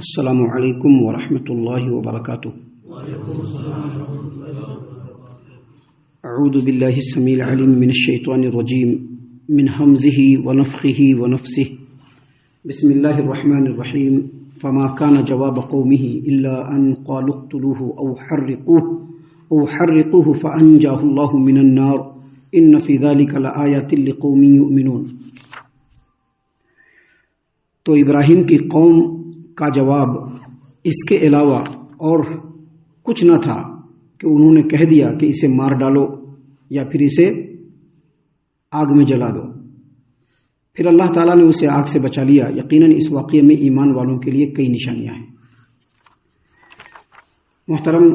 السلام علیکم ورحمۃ اللہ وبرکاتہ۔ اعوذ باللہ السمیع العلیم من الشیطان الرجیم من حمزہ ونفخہ ونفثہ۔ بسم اللہ الرحمن الرحیم۔ فما كان جواب قومه الا ان قالوا اقتلوه او حرقوه فانجاه الله من النار ان في ذلك لآیات لقوم یؤمنون۔ تو ابراہیم کی قوم کا جواب اس کے علاوہ اور کچھ نہ تھا کہ انہوں نے کہہ دیا کہ اسے مار ڈالو یا پھر اسے آگ میں جلا دو۔ پھر اللہ تعالیٰ نے اسے آگ سے بچا لیا۔ یقیناً اس واقعے میں ایمان والوں کے لیے کئی نشانیاں ہیں۔ محترم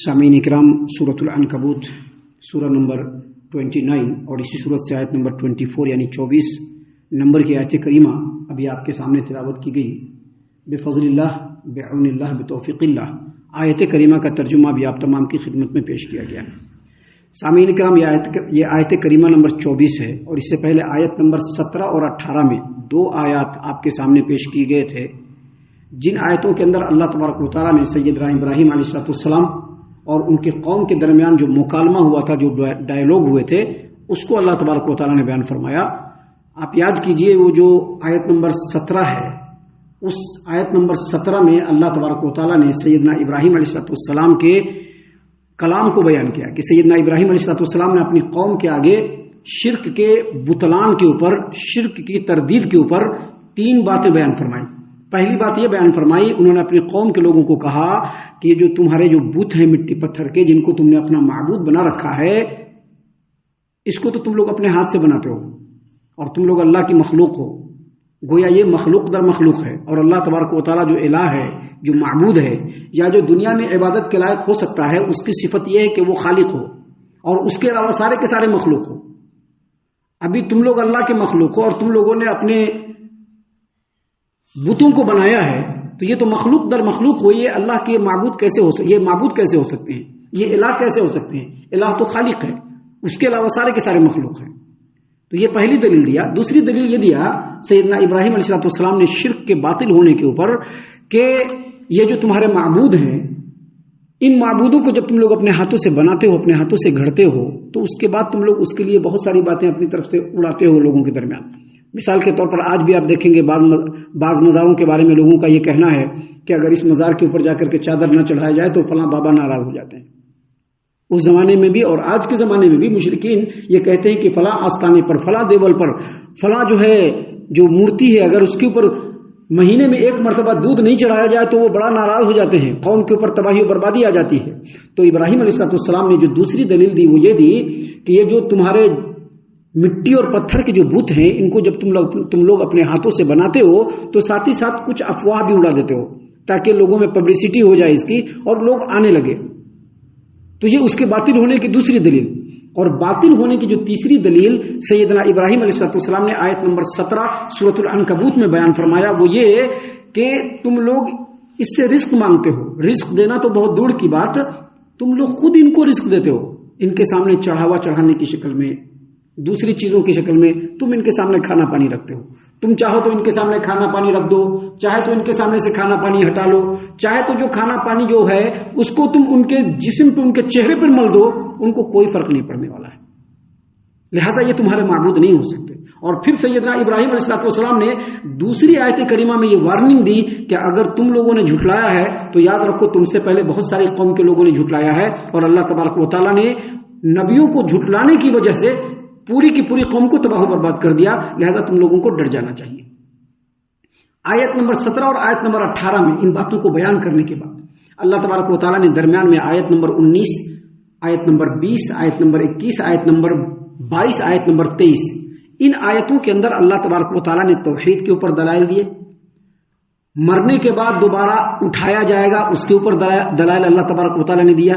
سامعین اکرام، سورۃ العنکبوت سورہ نمبر 29 اور اسی سورت سے آیت نمبر 24 یعنی 24 نمبر کی آیت کریمہ ابھی آپ کے سامنے تلاوت کی گئی۔ بفضل اللہ، بعون اللہ، بتوفیق اللہ، آیت کریمہ کا ترجمہ بھی آپ تمام کی خدمت میں پیش کیا گیا۔ سامعین کرام، یہ آیت کریمہ نمبر 24 ہے اور اس سے پہلے آیت نمبر 17 اور 18 میں دو آیات آپ کے سامنے پیش کیے گئے تھے، جن آیتوں کے اندر اللہ تبارک و تعالیٰ نے سیدنا ابراہیم علیہ السلام اور ان کے قوم کے درمیان جو مکالمہ ہوا تھا، جو ڈائیلاگ ہوئے تھے، اس کو اللہ تبارک و تعالیٰ نے بیان فرمایا۔ آپ یاد کیجئے، وہ جو آیت نمبر 17 ہے، اس آیت نمبر 17 میں اللہ تبارک و تعالیٰ نے سیدنا ابراہیم علیہ السلام کے کلام کو بیان کیا کہ سیدنا ابراہیم علیہ السلام نے اپنی قوم کے آگے شرک کے بطلان کے اوپر، شرک کی تردید کے اوپر 3 باتیں بیان فرمائی۔ پہلی بات یہ بیان فرمائی، انہوں نے اپنی قوم کے لوگوں کو کہا کہ یہ جو تمہارے جو بت ہیں مٹی پتھر کے، جن کو تم نے اپنا معبود بنا رکھا ہے، اس کو تو تم لوگ اپنے ہاتھ سے بناتے ہو اور تم لوگ اللہ کی مخلوق ہو۔ گویا یہ مخلوق در مخلوق ہے، اور اللہ تبارک و تعالیٰ جو الہ ہے، جو معبود ہے، یا جو دنیا میں عبادت کے لائق ہو سکتا ہے، اس کی صفت یہ ہے کہ وہ خالق ہو اور اس کے علاوہ سارے کے سارے مخلوق ہو۔ ابھی تم لوگ اللہ کے مخلوق ہو اور تم لوگوں نے اپنے بتوں کو بنایا ہے، تو یہ تو مخلوق در مخلوق ہو، یہ اللہ کے معبود کیسے ہو سکتے، یہ معبود کیسے ہو سکتے ہیں، یہ الہ کیسے ہو سکتے ہیں؟ الہ تو خالق ہے، اس کے علاوہ سارے کے سارے مخلوق ہیں۔ تو یہ پہلی دلیل دیا۔ دوسری دلیل یہ دیا سیدنا ابراہیم علیہ السلام نے شرک کے باطل ہونے کے اوپر کہ یہ جو تمہارے معبود ہیں، ان معبودوں کو جب تم لوگ اپنے ہاتھوں سے بناتے ہو، اپنے ہاتھوں سے گھڑتے ہو، تو اس کے بعد تم لوگ اس کے لیے بہت ساری باتیں اپنی طرف سے اڑاتے ہو لوگوں کے درمیان۔ مثال کے طور پر آج بھی آپ دیکھیں گے بعض مزاروں کے بارے میں لوگوں کا یہ کہنا ہے کہ اگر اس مزار کے اوپر جا کر کے چادر نہ چڑھایا جائے تو فلاں بابا ناراض ہو جاتے ہیں۔ اس زمانے میں بھی اور آج کے زمانے میں بھی مشرکین یہ کہتے ہیں کہ فلاں آستانے پر، فلاں دیول پر، فلاں جو ہے جو مورتی ہے، اگر اس کے اوپر مہینے میں 1 مرتبہ دودھ نہیں چڑھایا جائے تو وہ بڑا ناراض ہو جاتے ہیں، قوم کے اوپر تباہی و بربادی آ جاتی ہے۔ تو ابراہیم علیہ السلام نے جو دوسری دلیل دی وہ یہ دی کہ یہ جو تمہارے مٹی اور پتھر کے جو بت ہیں، ان کو جب تم لوگ اپنے ہاتھوں سے بناتے ہو تو ساتھ ہی ساتھ کچھ افواہ بھی اڑا دیتے ہو تاکہ لوگوں میں پبلسٹی ہو جائے اس کی اور لوگ آنے لگے۔ تو یہ اس کے باطل ہونے کی دوسری دلیل۔ اور باطل ہونے کی جو تیسری دلیل سیدنا ابراہیم علیہ السلام نے آیت نمبر 17 سورۃ العنکبوت میں بیان فرمایا، وہ یہ کہ تم لوگ اس سے رزق مانگتے ہو۔ رزق دینا تو بہت دور کی بات، تم لوگ خود ان کو رزق دیتے ہو، ان کے سامنے چڑھاوا چڑھانے کی شکل میں، دوسری چیزوں کی شکل میں تم ان کے سامنے کھانا پانی رکھتے ہو۔ تم چاہو تو ان کے سامنے کھانا پانی رکھ دو، چاہے تو ان کے سامنے سے کھانا پانی ہٹا لو، چاہے تو جو کھانا پانی جو ہے اس کو تم ان کے جسم پہ، ان کے چہرے پر مل دو، ان کو کوئی فرق نہیں پڑنے والا ہے۔ لہٰذا یہ تمہارے معبود نہیں ہو سکتے۔ اور پھر سیدنا ابراہیم علیہ السلام نے دوسری آیت کریمہ میں یہ وارننگ دی کہ اگر تم لوگوں نے جھٹلایا ہے تو یاد رکھو تم سے پہلے بہت ساری قوم کے لوگوں نے جھٹلایا ہے، اور اللہ تبارک و تعالیٰ نے نبیوں کو جھٹلانے کی وجہ سے پوری کی پوری قوم کو تباہ و برباد کر دیا۔ لہٰذا تم لوگوں کو ڈر جانا چاہیے۔ آیت نمبر 17 اور آیت نمبر 18 میں ان باتوں کو بیان کرنے کے بعد اللہ تبارک و تعالیٰ نے درمیان میں آیت نمبر 19، آیت نمبر 20، آیت نمبر 21، آیت نمبر 22، آیت نمبر 23، ان آیتوں کے اندر اللہ تبارک و تعالیٰ نے توحید کے اوپر دلائل دیے، مرنے کے بعد دوبارہ اٹھایا جائے گا اس کے اوپر دلائل اللہ تبارک و تعالیٰ نے دیا،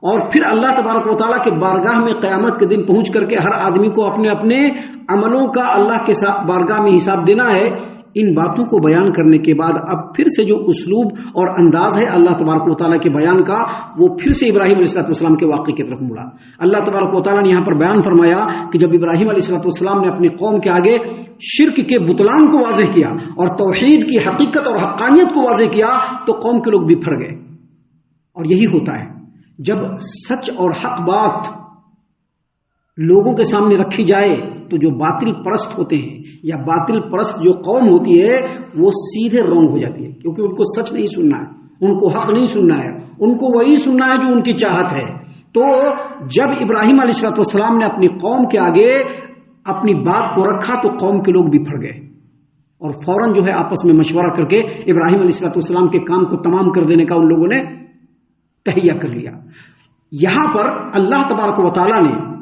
اور پھر اللہ تبارک و تعالیٰ کے بارگاہ میں قیامت کے دن پہنچ کر کے ہر آدمی کو اپنے اپنے عملوں کا اللہ کے بارگاہ میں حساب دینا ہے۔ ان باتوں کو بیان کرنے کے بعد اب پھر سے جو اسلوب اور انداز ہے اللہ تبارک و تعالیٰ کے بیان کا، وہ پھر سے ابراہیم علیہ السلام کے واقعے کی طرف مڑا۔ اللہ تبارک و تعالیٰ نے یہاں پر بیان فرمایا کہ جب ابراہیم علیہ السلام نے اپنی قوم کے آگے شرک کے بطلان کو واضح کیا اور توحید کی حقیقت اور حقانیت کو واضح کیا تو قوم کے لوگ بفر گئے۔ اور یہی ہوتا ہے جب سچ اور حق بات لوگوں کے سامنے رکھی جائے تو جو باطل پرست ہوتے ہیں یا باطل پرست جو قوم ہوتی ہے وہ سیدھے رونگ ہو جاتی ہے، کیونکہ ان کو سچ نہیں سننا ہے، ان کو حق نہیں سننا ہے، ان کو وہی سننا ہے جو ان کی چاہت ہے۔ تو جب ابراہیم علیہ السلام نے اپنی قوم کے آگے اپنی بات کو رکھا تو قوم کے لوگ بفر گئے اور فوراً جو ہے آپس میں مشورہ کر کے ابراہیم علیہ السلام کے کام کو تمام کر دینے کا ان لوگوں نے تہیہ کر لیا۔ یہاں پر اللہ تبارک و تعالیٰ نے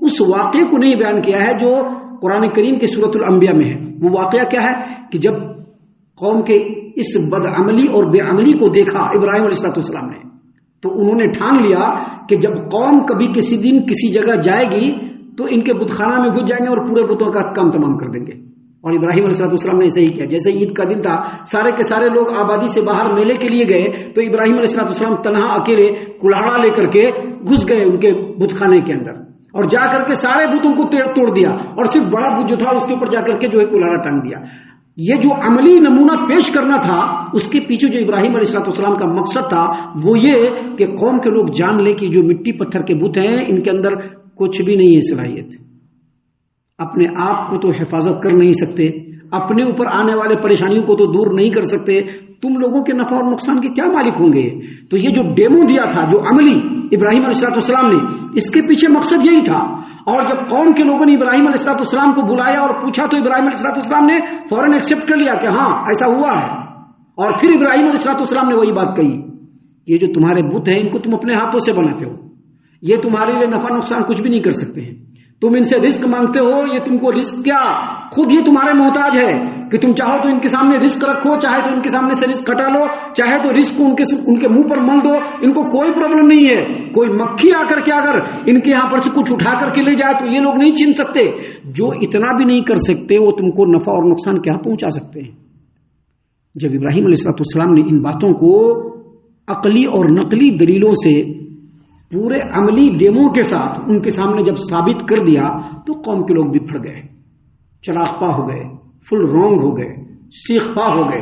اس واقعے کو نہیں بیان کیا ہے جو قرآن کریم کے سورۃ الانبیاء میں ہے۔ وہ واقعہ کیا ہے کہ جب قوم کے اس بدعملی اور بے عملی کو دیکھا ابراہیم علیہ السلام نے تو انہوں نے ٹھان لیا کہ جب قوم کبھی کسی دن کسی جگہ جائے گی تو ان کے بت خانہ میں گھس جائیں گے اور پورے بتوں کا کام تمام کر دیں گے۔ اور ابراہیم علیہ السلام نے ایسے ہی کیا۔ جیسے عید کا دن تھا، سارے کے سارے لوگ آبادی سے باہر میلے کے لیے گئے تو ابراہیم علیہ السلام تنہا اکیلے کلاڑا لے کر کے گھس گئے ان کے بت خانے کے اندر اور جا کر کے سارے بتوں کو توڑ دیا اور صرف بڑا بت جو تھا اس کے اوپر جا کر کے جو ہے کلاڑا ٹانگ دیا۔ یہ جو عملی نمونہ پیش کرنا تھا اس کے پیچھے جو ابراہیم علیہ السلام کا مقصد تھا وہ یہ کہ قوم کے لوگ جان لے کہ جو مٹی پتھر کے بت ہیں ان کے اندر کچھ بھی نہیں ہے صلاحیت، اپنے آپ کو تو حفاظت کر نہیں سکتے، اپنے اوپر آنے والے پریشانیوں کو تو دور نہیں کر سکتے، تم لوگوں کے نفع اور نقصان کے کیا مالک ہوں گے؟ تو یہ جو ڈیمو دیا تھا جو عملی ابراہیم علیہ السلام نے، اس کے پیچھے مقصد یہی تھا۔ اور جب قوم کے لوگوں نے ابراہیم علیہ السلام کو بلایا اور پوچھا تو ابراہیم علیہ السلام نے فوراً ایکسپٹ کر لیا کہ ہاں ایسا ہوا ہے۔ اور پھر ابراہیم علیہ السلام نے وہی بات کہی، یہ جو تمہارے بت ہیں ان کو تم اپنے ہاتھوں سے بناتے ہو، یہ تمہارے لیے نفع نقصان کچھ بھی نہیں کر سکتے ہیں، تم ان سے رزق مانگتے ہو، یہ تم کو رزق کیا، خود یہ تمہارے محتاج ہے کہ تم چاہو تو ان کے سامنے رزق رکھو، چاہے تو ان کے سامنے سے رزق ہٹا لو، چاہے تو رزق کو ان کے منہ پر مل دو، ان کو کوئی پرابلم نہیں ہے۔ کوئی مکھی آ کر کے اگر ان کے یہاں پر سے کچھ اٹھا کر کے لے جائے تو یہ لوگ نہیں چھین سکتے۔ جو اتنا بھی نہیں کر سکتے وہ تم کو نفع اور نقصان کیا پہنچا سکتے ہیں؟ جب ابراہیم علیہ السلام نے ان باتوں کو عقلی اور نقلی دلیلوں سے پورے عملی ڈیمو کے ساتھ ان کے سامنے جب ثابت کر دیا تو قوم کے لوگ بفر گئے، چراغ پا ہو گئے، فل رونگ ہو گئے، سیخ پا ہو گئے،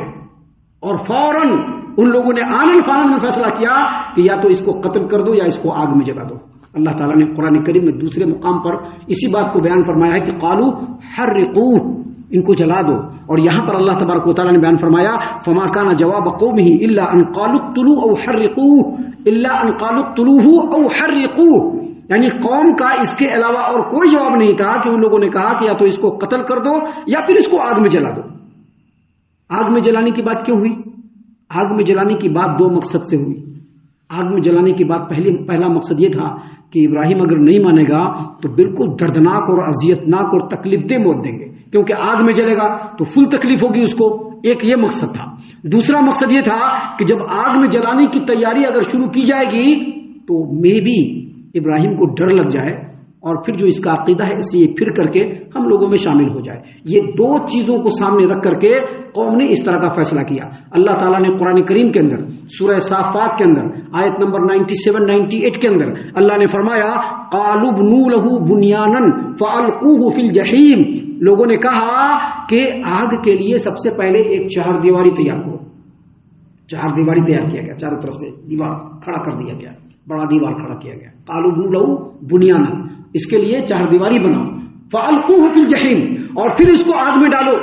اور فوراً ان لوگوں نے آنن فانن میں فیصلہ کیا کہ یا تو اس کو قتل کر دو یا اس کو آگ میں جلا دو۔ اللہ تعالیٰ نے قرآن کریم میں دوسرے مقام پر اسی بات کو بیان فرمایا ہے کہ قالوا حرقوه، ان کو جلا دو۔ اور یہاں پر اللہ تبارک و تعالیٰ نے بیان فرمایا فما كان جواب قومه الا ان قالوا اقتلوه او حرقوه الا ان قالوا اقتلوه او حرقوه، یعنی قوم کا اس کے علاوہ اور کوئی جواب نہیں تھا کہ ان لوگوں نے کہا کہ یا تو اس کو قتل کر دو یا پھر اس کو آگ میں جلا دو۔ آگ میں جلانے کی بات کیوں ہوئی؟ آگ میں جلانے کی بات دو مقصد سے ہوئی۔ آگ میں جلانے کی بات پہلا مقصد یہ تھا کہ ابراہیم اگر نہیں مانے گا تو بالکل دردناک اور اذیتناک اور تکلیف دہ موت دیں گے، کیونکہ آگ میں جلے گا تو فل تکلیف ہوگی اس کو۔ ایک یہ مقصد تھا۔ دوسرا مقصد یہ تھا کہ جب آگ میں جلانے کی تیاری اگر شروع کی جائے گی تو مے بھی ابراہیم کو ڈر لگ جائے اور پھر جو اس کا عقیدہ ہے اسے پھر کر کے ہم لوگوں میں شامل ہو جائے۔ یہ دو چیزوں کو سامنے رکھ کر کے قوم نے اس طرح کا فیصلہ کیا۔ اللہ تعالیٰ نے قرآن کریم کے اندر سورہ صافات کے اندر آیت نمبر 97-98 کے اندر اللہ نے فرمایا قالوا ابنوا له بنيانا فالقوه في الجحيم، لوگوں نے کہا کہ آگ کے لیے سب سے پہلے ایک چہار دیواری تیار کرو۔ چہار دیواری تیار کیا گیا، چاروں طرف سے دیوار کھڑا کر دیا گیا، بڑا دیوار کھڑا کیا گیا۔ قالوا ابنوا له بنيانا، اس کے لیے چہار دیواری بناؤ، فالقوه في الجحيم، اور پھر اس کو آگ میں ڈالو۔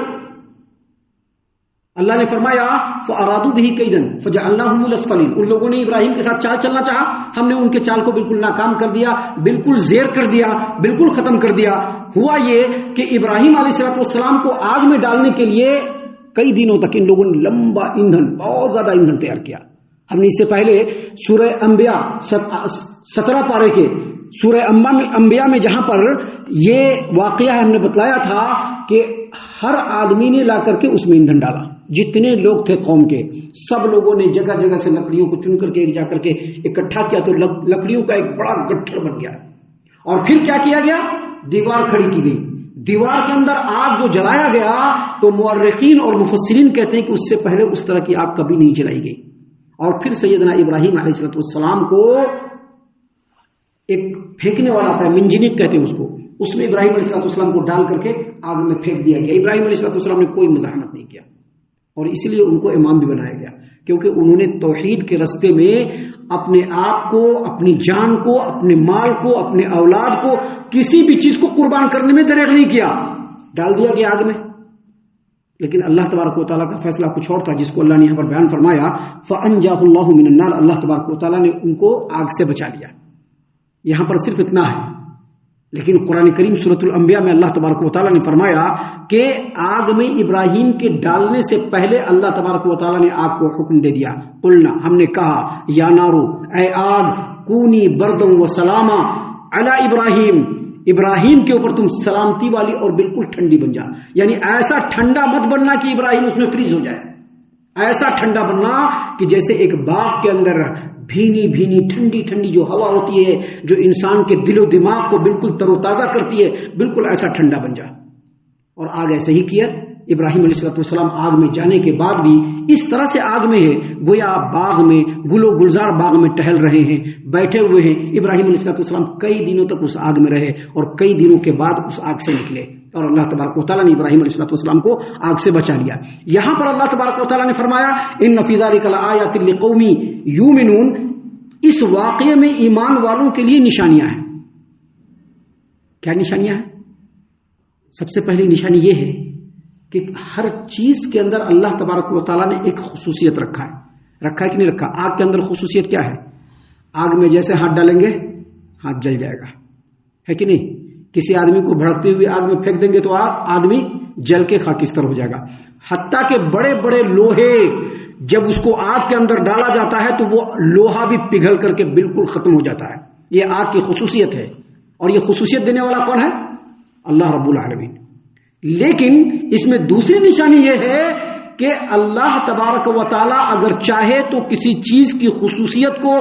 اللہ نے فرمایا فارادوا به كيدا فجعلناهم الاسفلين، ان لوگوں نے ابراہیم کے ساتھ چال چلنا چاہا، ہم نے ان کے چال کو بالکل ناکام کر دیا، بالکل زیر کر دیا، بالکل ختم کر دیا۔ ہوا یہ کہ ابراہیم علیہ السلام کو آگ میں ڈالنے کے لیے کئی دنوں تک ان لوگوں نے لمبا ایندھن، بہت زیادہ ایندھن تیار کیا۔ ہم نے اس سے پہلے سورہ انبیاء 17 پارے کے سورہ انبیاء میں جہاں پر یہ واقعہ ہم نے بتلایا تھا کہ ہر آدمی نے لا کر کے اس میں ایندھن ڈالا، جتنے لوگ تھے قوم کے سب لوگوں نے جگہ جگہ سے لکڑیوں کو چن کر کے جا کر کے اکٹھا کیا تو لکڑیوں کا ایک بڑا گٹھر بن گیا۔ اور پھر کیا کیا گیا؟ دیوار کھڑی کی گئی۔ دیوار کے اندر آگ جو جلایا گیا تو مورخین اور مفسرین کہتے ہیں کہ اس سے پہلے اس طرح کی آگ کبھی نہیں جلائی گئی. اور پھر سیدنا ابراہیم علیہ السلام کو ایک پھینکنے والا تھا، منجنیق کہتے ہیں اس کو، اس میں ابراہیم علیہ السلام کو ڈال کر کے آگ میں پھینک دیا گیا. ابراہیم علیہ السلام نے کوئی مزاحمت نہیں کیا اور اس لیے ان کو امام بھی بنایا گیا، کیونکہ انہوں نے توحید کے راستے میں اپنے آپ کو، اپنی جان کو، اپنے مال کو، اپنے اولاد کو، کسی بھی چیز کو قربان کرنے میں دریغ نہیں کیا، ڈال دیا گیا آگ میں. لیکن اللہ تبارک و تعالیٰ کا فیصلہ کچھ اور تھا، جس کو اللہ نے یہاں پر بیان فرمایا فَأَنْجَاهُ اللَّهُ مِنَ النَّارِ. اللہ تبارک و تعالیٰ نے ان کو آگ سے بچا لیا. یہاں پر صرف اتنا ہے، لیکن قرآن کریم سورۃ الانبیاء میں اللہ تبارک و تعالیٰ نے فرمایا کہ آگ میں ابراہیم کے ڈالنے سے پہلے اللہ تبارک و تعالیٰ نے آگ کو حکم دے دیا. قلنا، ہم نے کہا، یا نارو، اے آگ، کونی بردم و سلاما علی ابراہیم، ابراہیم کے اوپر تم سلامتی والی اور بالکل ٹھنڈی بن جا. یعنی ایسا ٹھنڈا مت بننا کہ ابراہیم اس میں فریز ہو جائے، ایسا ٹھنڈا بننا کہ جیسے ایک باغ کے اندر بھینی بھینی ٹھنڈی ٹھنڈی جو ہوا ہوتی ہے، جو انسان کے دل و دماغ کو بالکل تر و تازہ کرتی ہے، بالکل ایسا ٹھنڈا بن جا. اور آگ ایسے ہی کیا. ابراہیم علیہ السلام آگ میں جانے کے بعد بھی اس طرح سے آگ میں ہے گویا باغ میں، گل و گلزار باغ میں ٹہل رہے ہیں، بیٹھے ہوئے ہیں. ابراہیم علیہ السلام کئی دنوں تک اس آگ میں رہے اور کئی دنوں کے بعد اس آگ سے نکلے، اور اللہ تبارک و تعالیٰ نے ابراہیم علیہ السلام کو آگ سے بچا لیا. یہاں پر اللہ تبارک و تعالیٰ نے فرمایا ان فی ذلک لآیات لقوم یؤمنون. اس واقعے میں ایمان والوں کے لیے نشانیاں ہیں. کیا نشانیاں ہیں؟ سب سے پہلی نشانی یہ ہے کہ ہر چیز کے اندر اللہ تبارک و تعالیٰ نے ایک خصوصیت رکھا ہے کہ نہیں رکھا. آگ کے اندر خصوصیت کیا ہے؟ آگ میں جیسے ہاتھ ڈالیں گے ہاتھ جل جائے گا، ہے کہ نہیں؟ کسی آدمی کو بھڑکتے ہوئے آگ میں پھینک دیں گے تو آدمی جل کے خاکستر ہو جائے گا. حتیٰ کہ بڑے بڑے لوہے جب اس کو آگ کے اندر ڈالا جاتا ہے تو وہ لوہا بھی پگھل کر کے بالکل ختم ہو جاتا ہے. یہ آگ کی خصوصیت ہے، اور یہ خصوصیت دینے والا کون ہے؟ اللہ رب العالمین. لیکن اس میں دوسری نشانی یہ ہے کہ اللہ تبارک و تعالیٰ اگر چاہے تو کسی چیز کی خصوصیت کو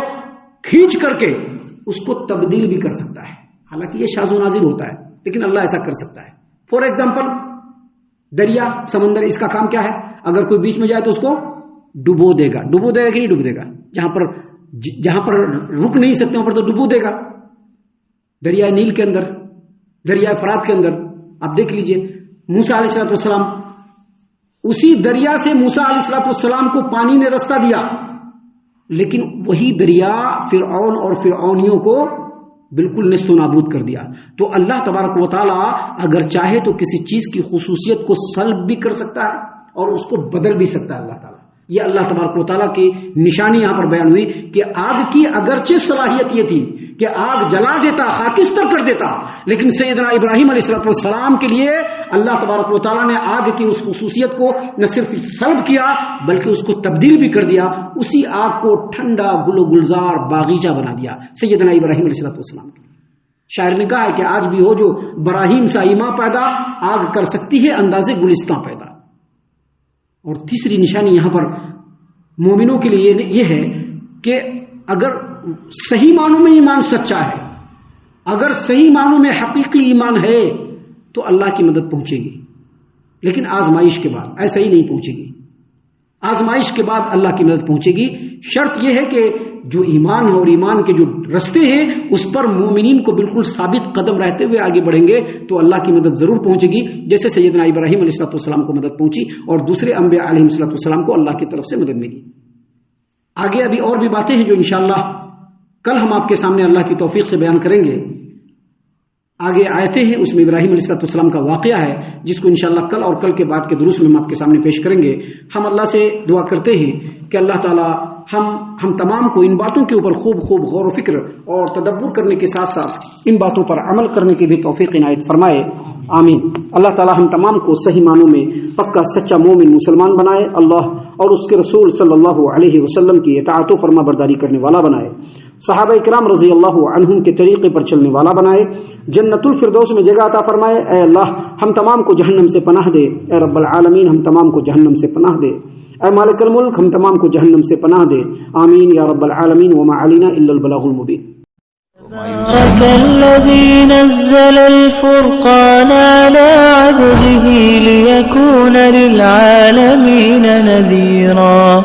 کھینچ کر کے اس کو تبدیل بھی کر سکتا ہے. حالانکہ یہ شاذ و نادر ہوتا ہے، لیکن اللہ ایسا کر سکتا ہے. فار ایگزامپل دریا، سمندر، اس کا کام کیا ہے؟ اگر کوئی بیچ میں جائے تو اس کو ڈبو دے گا. ڈبو دے گا کہ نہیں ڈبو دے گا؟ جہاں پر رک نہیں سکتے وہاں پر تو ڈبو دے گا. دریائے نیل کے اندر، دریائے فرات کے اندر آپ دیکھ لیجئے، موسیٰ علیہ السلام، اسی دریا سے موسیٰ علیہ السلام کو پانی نے رستہ دیا، لیکن وہی دریا فرعون اور فرعونیوں کو بالکل نیست و نابود کر دیا. تو اللہ تبارک و تعالیٰ اگر چاہے تو کسی چیز کی خصوصیت کو سلب بھی کر سکتا ہے اور اس کو بدل بھی سکتا ہے اللہ تعالیٰ. یہ اللہ تبارک و تعالیٰ کی نشانی یہاں پر بیان ہوئی کہ آگ کی اگرچہ صلاحیت یہ تھی کہ آگ جلا دیتا، خاکستر کر دیتا، لیکن سیدنا ابراہیم علیہ السلام کے لیے اللہ تبارک و تعالیٰ نے آگ کی اس خصوصیت کو نہ صرف سلب کیا بلکہ اس کو تبدیل بھی کر دیا. اسی آگ کو ٹھنڈا گل و گلزار باغیچہ بنا دیا سیدنا ابراہیم علیہ السلام کے. شاعر نے کہا ہے کہ آج بھی ہو جو براہیم سا ایما پیدا، آگ کر سکتی ہے اندازے گلستاں پیدا. اور تیسری نشانی یہاں پر مومنوں کے لیے یہ ہے کہ اگر صحیح معنوں میں ایمان سچا ہے، اگر صحیح معنوں میں حقیقی ایمان ہے تو اللہ کی مدد پہنچے گی. لیکن آزمائش کے بعد ایسا ہی نہیں پہنچے گی. آزمائش کے بعد اللہ کی مدد پہنچے گی. شرط یہ ہے کہ جو ایمان ہے اور ایمان کے جو رستے ہیں اس پر مومنین کو بالکل ثابت قدم رہتے ہوئے آگے بڑھیں گے تو اللہ کی مدد ضرور پہنچے گی، جیسے سیدنا ابراہیم علیہ السلام کو مدد پہنچی اور دوسرے انبیاء علیہ السلام کو اللہ کی طرف سے مدد ملی. آگے ابھی اور بھی باتیں ہیں جو انشاءاللہ کل ہم آپ کے سامنے اللہ کی توفیق سے بیان کریں گے. آگے آیتیں ہیں، اس میں ابراہیم علیہ السلام کا واقعہ ہے جس کو انشاءاللہ کل اور کل کے بعد کے دروس میں ہم آپ کے سامنے پیش کریں گے. ہم اللہ سے دعا کرتے ہیں کہ اللہ تعالی ہم تمام کو ان باتوں کے اوپر خوب غور و فکر اور تدبر کرنے کے ساتھ ساتھ ان باتوں پر عمل کرنے کی بھی توفیق عنایت فرمائے. آمین. اللہ تعالی ہم تمام کو صحیح معنوں میں پکا سچا مومن مسلمان بنائے، اللہ اور اس کے رسول صلی اللہ علیہ وسلم کی اطاعت و فرما برداری کرنے والا بنائے، صحابہ کرام رضی اللہ عنہم کے طریقے پر چلنے والا بنائے، جنت الفردوس میں جگہ عطا فرمائے. اے اللہ ہم تمام کو جہنم سے پناہ دے. اے رب العالمین ہم تمام کو جہنم سے پناہ دے. اے مالک الملک ہم تمام کو جہنم سے پناہ دے. آمین یا رب العالمین. وما علینا الا البلاغ المبین. تبارك الذي نزل الفرقان على عبده ليكون للعالمين نذيرا